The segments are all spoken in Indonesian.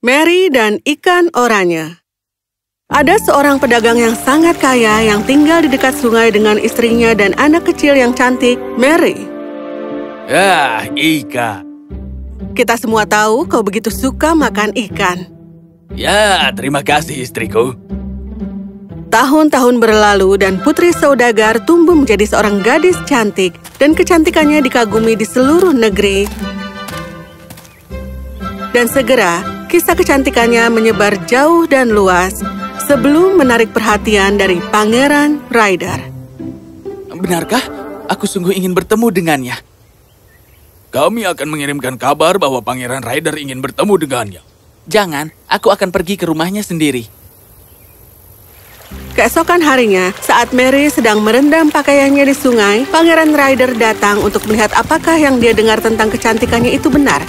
Mary dan ikan oranye. Ada seorang pedagang yang sangat kaya yang tinggal di dekat sungai dengan istrinya dan anak kecil yang cantik, Mary. Ikan. Kita semua tahu kau begitu suka makan ikan. Ya, terima kasih istriku. Tahun-tahun berlalu dan putri saudagar tumbuh menjadi seorang gadis cantik dan kecantikannya dikagumi di seluruh negeri. Dan segera, kisah kecantikannya menyebar jauh dan luas sebelum menarik perhatian dari Pangeran Ryder. Benarkah? Aku sungguh ingin bertemu dengannya. Kami akan mengirimkan kabar bahwa Pangeran Ryder ingin bertemu dengannya. Jangan, aku akan pergi ke rumahnya sendiri. Keesokan harinya, saat Mary sedang merendam pakaiannya di sungai, Pangeran Ryder datang untuk melihat apakah yang dia dengar tentang kecantikannya itu benar.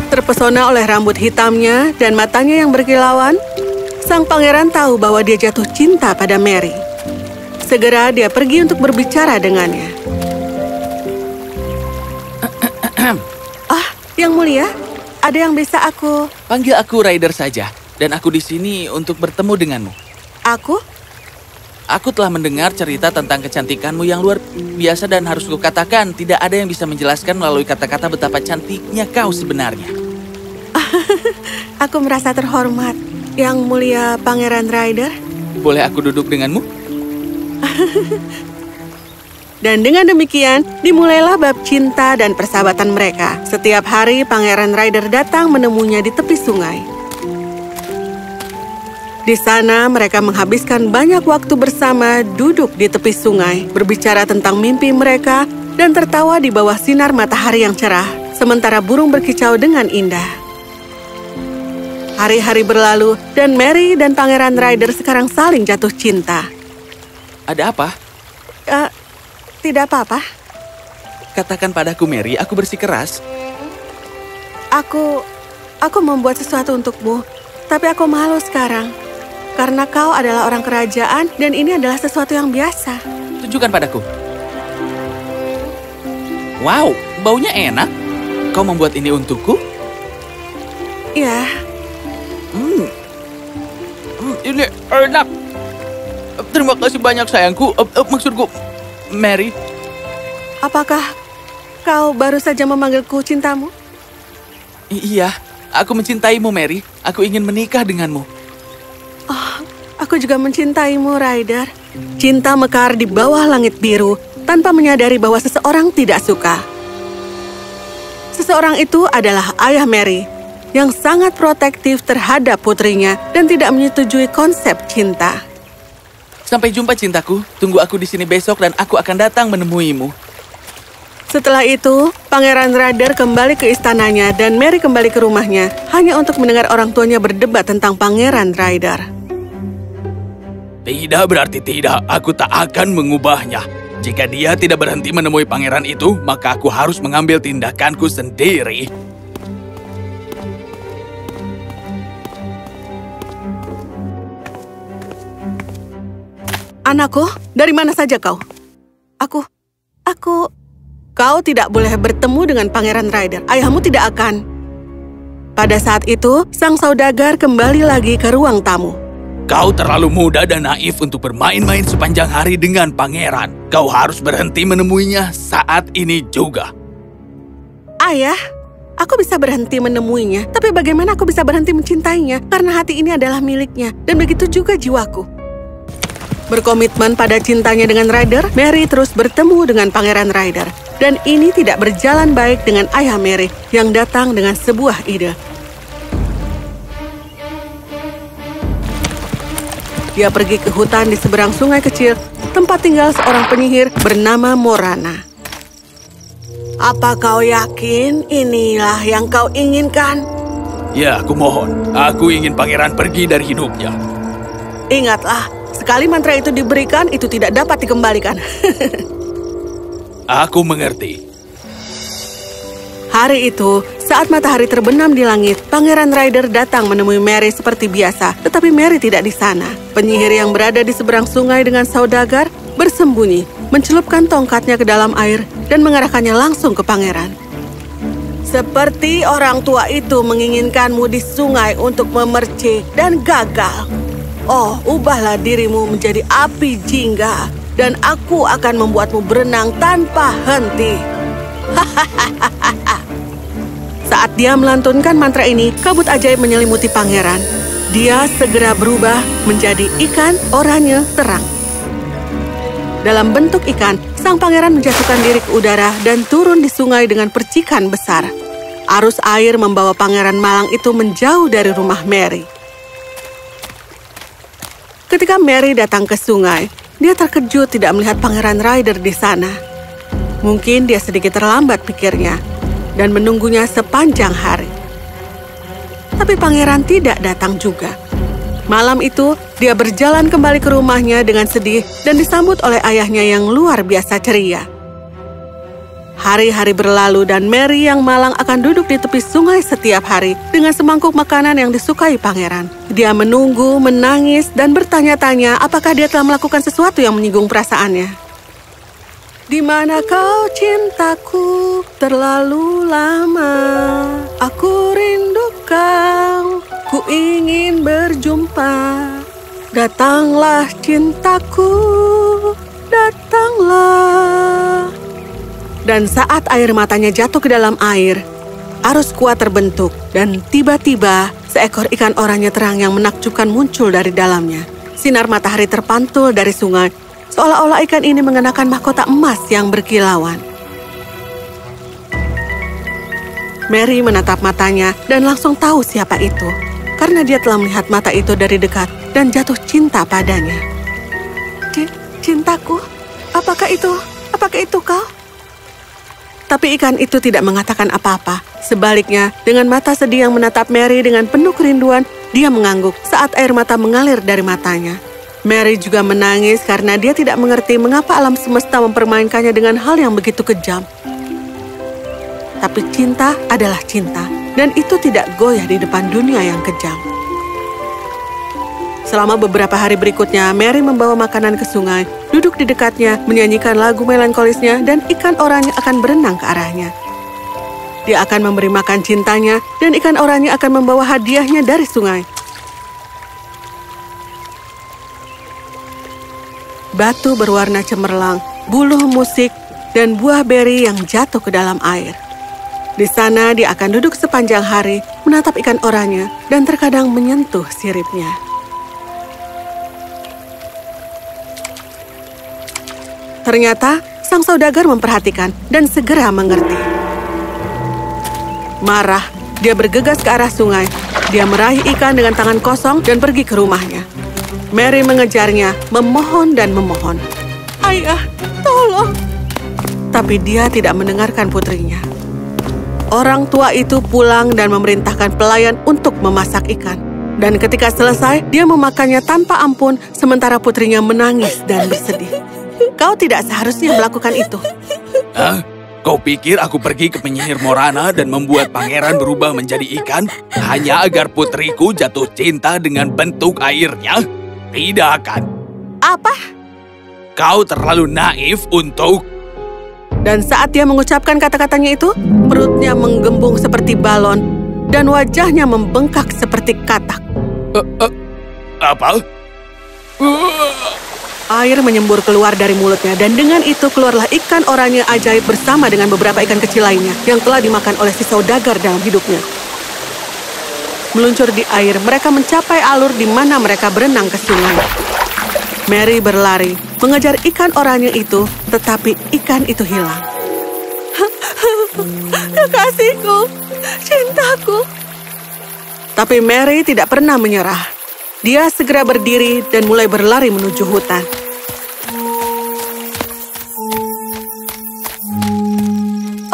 Terpesona oleh rambut hitamnya dan matanya yang berkilauan, sang pangeran tahu bahwa dia jatuh cinta pada Mary. Segera dia pergi untuk berbicara dengannya. Yang mulia, ada yang bisa aku... Panggil aku Ryder saja, dan aku di sini untuk bertemu denganmu. Aku? Aku telah mendengar cerita tentang kecantikanmu yang luar biasa dan harus kukatakan tidak ada yang bisa menjelaskan melalui kata-kata betapa cantiknya kau sebenarnya. Aku merasa terhormat, Yang Mulia Pangeran Ryder. Boleh aku duduk denganmu? Dan dengan demikian, dimulailah bab cinta dan persahabatan mereka. Setiap hari, Pangeran Ryder datang menemuinya di tepi sungai. Di sana, mereka menghabiskan banyak waktu bersama, duduk di tepi sungai, berbicara tentang mimpi mereka, dan tertawa di bawah sinar matahari yang cerah, sementara burung berkicau dengan indah. Hari-hari berlalu, dan Mary dan Pangeran Ryder sekarang saling jatuh cinta. Ada apa? Tidak apa-apa. Katakan padaku, Mary, aku bersikeras. Aku membuat sesuatu untukmu, tapi aku malu sekarang. Karena kau adalah orang kerajaan, dan ini adalah sesuatu yang biasa. Tunjukkan padaku. Wow, baunya enak. Kau membuat ini untukku? Ya. Ini enak. Terima kasih banyak, sayangku. Maksudku, Mary. Apakah kau baru saja memanggilku cintamu? Iya, aku mencintaimu, Mary. Aku ingin menikah denganmu. Oh, aku juga mencintaimu, Ryder. Cinta mekar di bawah langit biru, tanpa menyadari bahwa seseorang tidak suka. Seseorang itu adalah ayah Mary, yang sangat protektif terhadap putrinya dan tidak menyetujui konsep cinta. Sampai jumpa, cintaku. Tunggu aku di sini besok dan aku akan datang menemuimu. Setelah itu, Pangeran Ryder kembali ke istananya dan Mary kembali ke rumahnya hanya untuk mendengar orang tuanya berdebat tentang Pangeran Ryder. Tidak berarti tidak, aku tak akan mengubahnya. Jika dia tidak berhenti menemui pangeran itu, maka aku harus mengambil tindakanku sendiri. Anakku, dari mana saja kau? Kau tidak boleh bertemu dengan Pangeran Ryder. Ayahmu tidak akan. Pada saat itu, sang saudagar kembali lagi ke ruang tamu. Kau terlalu muda dan naif untuk bermain-main sepanjang hari dengan pangeran. Kau harus berhenti menemuinya saat ini juga. Ayah, aku bisa berhenti menemuinya, tapi bagaimana aku bisa berhenti mencintainya? Karena hati ini adalah miliknya, dan begitu juga jiwaku. Berkomitmen pada cintanya dengan Ryder, Mary terus bertemu dengan Pangeran Ryder. Dan ini tidak berjalan baik dengan ayah Mary yang datang dengan sebuah ide. Dia pergi ke hutan di seberang sungai kecil, tempat tinggal seorang penyihir bernama Morana. Apa kau yakin inilah yang kau inginkan? Ya, aku mohon. Aku ingin pangeran pergi dari hidupnya. Ingatlah, sekali mantra itu diberikan, itu tidak dapat dikembalikan. Aku mengerti. Hari itu, saat matahari terbenam di langit, Pangeran Ryder datang menemui Mary seperti biasa, tetapi Mary tidak di sana. Penyihir yang berada di seberang sungai dengan saudagar bersembunyi, mencelupkan tongkatnya ke dalam air dan mengarahkannya langsung ke pangeran. Seperti orang tua itu menginginkanmu di sungai untuk memercik dan gagal. Oh, ubahlah dirimu menjadi api jingga, dan aku akan membuatmu berenang tanpa henti. Saat dia melantunkan mantra ini, kabut ajaib menyelimuti pangeran. Dia segera berubah menjadi ikan oranye terang. Dalam bentuk ikan, sang pangeran menjatuhkan diri ke udara dan turun di sungai dengan percikan besar. Arus air membawa pangeran malang itu menjauh dari rumah Mary. Ketika Mary datang ke sungai, dia terkejut tidak melihat Pangeran Ryder di sana. Mungkin dia sedikit terlambat pikirnya dan menunggunya sepanjang hari. Tapi pangeran tidak datang juga. Malam itu, dia berjalan kembali ke rumahnya dengan sedih dan disambut oleh ayahnya yang luar biasa ceria. Hari-hari berlalu dan Mary yang malang akan duduk di tepi sungai setiap hari dengan semangkuk makanan yang disukai pangeran. Dia menunggu, menangis, dan bertanya-tanya apakah dia telah melakukan sesuatu yang menyinggung perasaannya. Di mana kau cintaku terlalu lama, aku rindu kau, ku ingin berjumpa. Datanglah cintaku, datanglah. Dan saat air matanya jatuh ke dalam air, arus kuat terbentuk dan tiba-tiba seekor ikan oranye terang yang menakjubkan muncul dari dalamnya. Sinar matahari terpantul dari sungai, seolah-olah ikan ini mengenakan mahkota emas yang berkilauan. Mary menatap matanya dan langsung tahu siapa itu, karena dia telah melihat mata itu dari dekat dan jatuh cinta padanya. Cintaku, apakah itu kau? Tapi ikan itu tidak mengatakan apa-apa. Sebaliknya, dengan mata sedih yang menatap Mary dengan penuh kerinduan, dia mengangguk saat air mata mengalir dari matanya. Mary juga menangis karena dia tidak mengerti mengapa alam semesta mempermainkannya dengan hal yang begitu kejam. Tapi cinta adalah cinta, dan itu tidak goyah di depan dunia yang kejam. Selama beberapa hari berikutnya, Mary membawa makanan ke sungai, duduk di dekatnya, menyanyikan lagu melankolisnya, dan ikan oranye akan berenang ke arahnya. Dia akan memberi makan cintanya, dan ikan oranye akan membawa hadiahnya dari sungai. Batu berwarna cemerlang, buluh musik, dan buah beri yang jatuh ke dalam air. Di sana dia akan duduk sepanjang hari, menatap ikan oranye, dan terkadang menyentuh siripnya. Ternyata, sang saudagar memperhatikan dan segera mengerti. Marah, dia bergegas ke arah sungai. Dia meraih ikan dengan tangan kosong dan pergi ke rumahnya. Mary mengejarnya, memohon dan memohon. Ayah, tolong. Tapi dia tidak mendengarkan putrinya. Orang tua itu pulang dan memerintahkan pelayan untuk memasak ikan. Dan ketika selesai, dia memakannya tanpa ampun, sementara putrinya menangis dan bersedih. Kau tidak seharusnya melakukan itu. Hah? Kau pikir aku pergi ke penyihir Morana dan membuat pangeran berubah menjadi ikan hanya agar putriku jatuh cinta dengan bentuk airnya? Tidak kan? Apa? Kau terlalu naif untuk... Dan saat dia mengucapkan kata-katanya itu, perutnya menggembung seperti balon dan wajahnya membengkak seperti katak. Apa? Air menyembur keluar dari mulutnya dan dengan itu keluarlah ikan oranye ajaib bersama dengan beberapa ikan kecil lainnya yang telah dimakan oleh si saudagar dalam hidupnya. Meluncur di air, mereka mencapai alur di mana mereka berenang ke sungai. Mary berlari, mengejar ikan oranye itu, tetapi ikan itu hilang. Kekasihku, cintaku. Tapi Mary tidak pernah menyerah. Dia segera berdiri dan mulai berlari menuju hutan.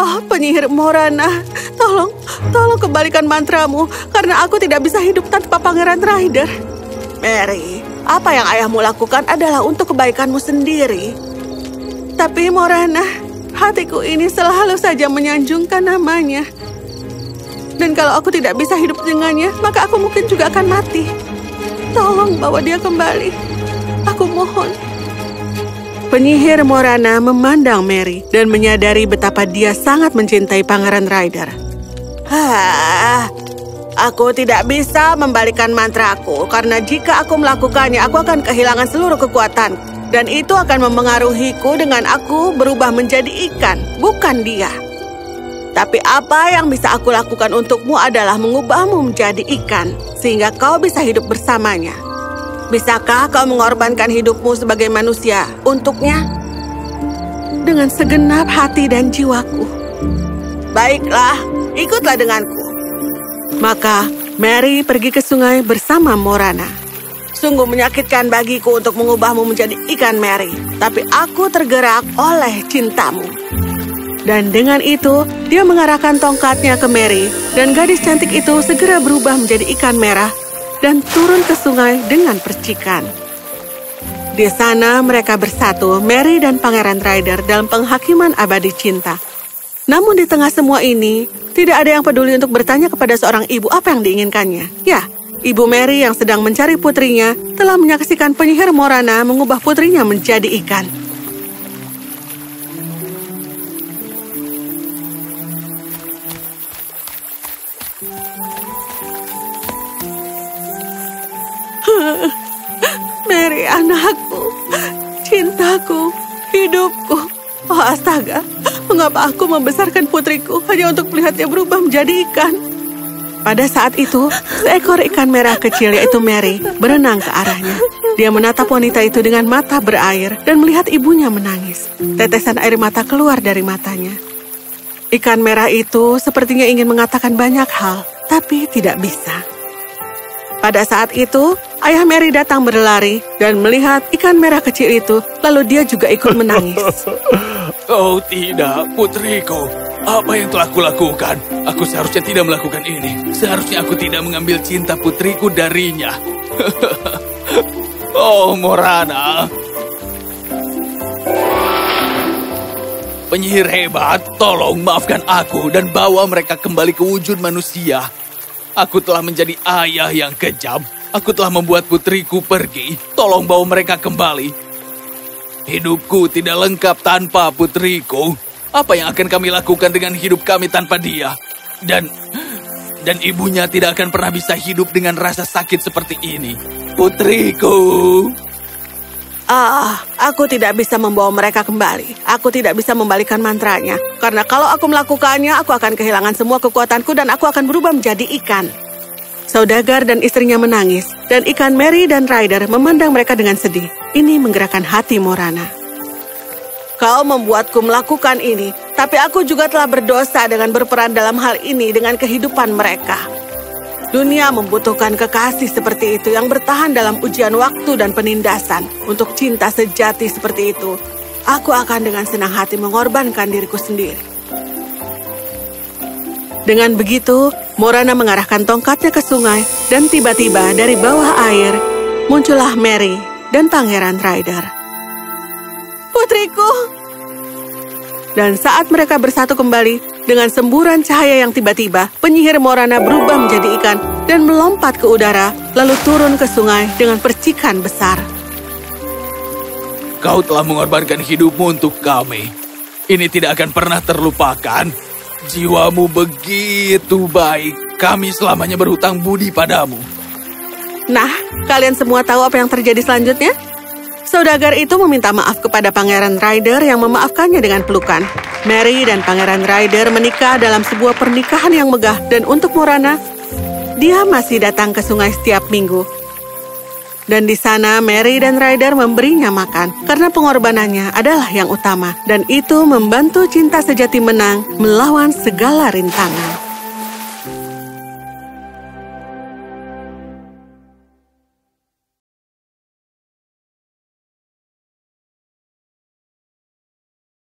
Oh, penyihir Morana, tolong kembalikan mantramu, karena aku tidak bisa hidup tanpa Pangeran Ryder. Mary, apa yang ayahmu lakukan adalah untuk kebaikanmu sendiri. Tapi Morana, hatiku ini selalu saja menyanjungkan namanya. Dan kalau aku tidak bisa hidup dengannya, maka aku mungkin juga akan mati. Tolong bawa dia kembali. Aku mohon. Penyihir Morana memandang Mary dan menyadari betapa dia sangat mencintai Pangeran Ryder. Aku tidak bisa membalikan mantraku karena jika aku melakukannya, aku akan kehilangan seluruh kekuatan. Dan itu akan mempengaruhiku dengan aku berubah menjadi ikan, bukan dia. Tapi apa yang bisa aku lakukan untukmu adalah mengubahmu menjadi ikan, sehingga kau bisa hidup bersamanya. Bisakah kau mengorbankan hidupmu sebagai manusia untuknya? Dengan segenap hati dan jiwaku. Baiklah, ikutlah denganku. Maka Mary pergi ke sungai bersama Morana. Sungguh menyakitkan bagiku untuk mengubahmu menjadi ikan, Mary. Tapi aku tergerak oleh cintamu. Dan dengan itu, dia mengarahkan tongkatnya ke Mary. Dan gadis cantik itu segera berubah menjadi ikan merah dan turun ke sungai dengan percikan. Di sana mereka bersatu, Mary dan Pangeran Ryder dalam penghakiman abadi cinta. Namun di tengah semua ini, tidak ada yang peduli untuk bertanya kepada seorang ibu apa yang diinginkannya. Ya, Ibu Mary yang sedang mencari putrinya telah menyaksikan penyihir Morana mengubah putrinya menjadi ikan. Mary, anakku, cintaku, hidupku. Oh astaga, mengapa aku membesarkan putriku hanya untuk melihatnya berubah menjadi ikan? Pada saat itu, seekor ikan merah kecil yaitu Mary berenang ke arahnya. Dia menatap wanita itu dengan mata berair dan melihat ibunya menangis. Tetesan air mata keluar dari matanya. Ikan merah itu sepertinya ingin mengatakan banyak hal, tapi tidak bisa. Pada saat itu, ayah Mary datang berlari dan melihat ikan merah kecil itu, lalu dia juga ikut menangis. Oh tidak, putriku. Apa yang telah kulakukan? Aku seharusnya tidak melakukan ini. Seharusnya aku tidak mengambil cinta putriku darinya. Oh, Morana. Penyihir hebat, tolong maafkan aku dan bawa mereka kembali ke wujud manusia. Aku telah menjadi ayah yang kejam. Aku telah membuat putriku pergi. Tolong bawa mereka kembali. Hidupku tidak lengkap tanpa putriku. Apa yang akan kami lakukan dengan hidup kami tanpa dia? Dan ibunya tidak akan pernah bisa hidup dengan rasa sakit seperti ini. Putriku. Aku tidak bisa membawa mereka kembali. Aku tidak bisa membalikan mantranya. Karena kalau aku melakukannya, aku akan kehilangan semua kekuatanku dan aku akan berubah menjadi ikan. Saudagar dan istrinya menangis, dan ikan Mary dan Ryder memandang mereka dengan sedih. Ini menggerakkan hati Morana. Kau membuatku melakukan ini, tapi aku juga telah berdosa dengan berperan dalam hal ini dengan kehidupan mereka. Dunia membutuhkan kekasih seperti itu yang bertahan dalam ujian waktu dan penindasan. Untuk cinta sejati seperti itu, aku akan dengan senang hati mengorbankan diriku sendiri. Dengan begitu, Morana mengarahkan tongkatnya ke sungai dan tiba-tiba dari bawah air muncullah Mary dan Pangeran Ryder. Putriku! Dan saat mereka bersatu kembali, dengan semburan cahaya yang tiba-tiba, penyihir Morana berubah menjadi ikan dan melompat ke udara, lalu turun ke sungai dengan percikan besar. Kau telah mengorbankan hidupmu untuk kami. Ini tidak akan pernah terlupakan. Jiwamu begitu baik. Kami selamanya berhutang budi padamu. Nah, kalian semua tahu apa yang terjadi selanjutnya? Saudagar itu meminta maaf kepada Pangeran Ryder yang memaafkannya dengan pelukan. Mary dan Pangeran Ryder menikah dalam sebuah pernikahan yang megah, dan untuk Morana, dia masih datang ke sungai setiap minggu. Dan di sana Mary dan Ryder memberinya makan karena pengorbanannya adalah yang utama, dan itu membantu cinta sejati menang melawan segala rintangan.